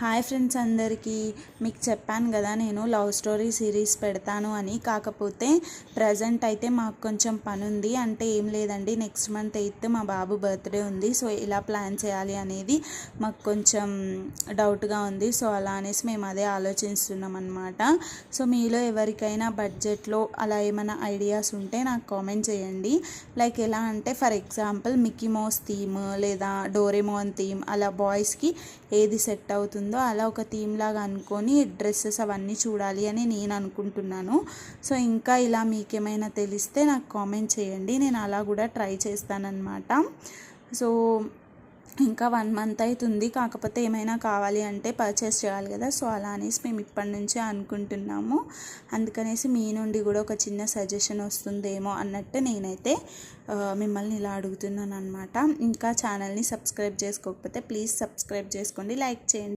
Hi friends అందరికీ మీకు చెప్పాను కదా నేను లవ్ స్టోరీ సిరీస్ పెడతాను అని. కాకపోతే ప్రజెంట్ అయితే మాకు కొంచెం పని ఉంది. అంటే ఏం లేదండి, నెక్స్ట్ మంత్ 8th మా బాబు బర్త్డే ఉంది. సో ఎలా ప్లాన్ చేయాలి అనేది మాకు కొంచెం డౌట్గా ఉంది. సో అలా అనేసి మేము అదే ఆలోచిస్తున్నాం అన్నమాట. సో మీలో ఎవరికైనా బడ్జెట్లో అలా ఏమైనా ఐడియాస్ ఉంటే నాకు కామెంట్ చేయండి. లైక్ ఎలా అంటే for example Mickey mouse theme లేదా డోరేమోన్ థీమ్, అలా బాయ్స్కి ఏది సెట్ అవుతుందో అలా ఒక థీమ్ లాగా అనుకొని డ్రెస్సెస్ అవన్నీ చూడాలి అని నేను అనుకుంటున్నాను. సో ఇంకా ఇలా మీకేమైనా తెలిస్తే నాకు కామెంట్ చేయండి, నేను అలా కూడా ట్రై చేస్తానన్నమాట. సో ఇంకా 1 month అవుతుంది. కాకపోతే ఏమైనా కావాలి అంటే పర్చేస్ చేయాలి కదా. సో అలా అనేసి మేము ఇప్పటి నుంచే అనుకుంటున్నాము. అందుకనేసి మీ నుండి కూడా ఒక చిన్న సజెషన్ వస్తుందేమో అన్నట్టు నేనైతే మిమ్మల్ని ఇలా అడుగుతున్నాను అనమాట. ఇంకా ఛానల్ని సబ్స్క్రైబ్ చేసుకోకపోతే ప్లీజ్ సబ్స్క్రైబ్ చేసుకోండి, లైక్ చేయండి.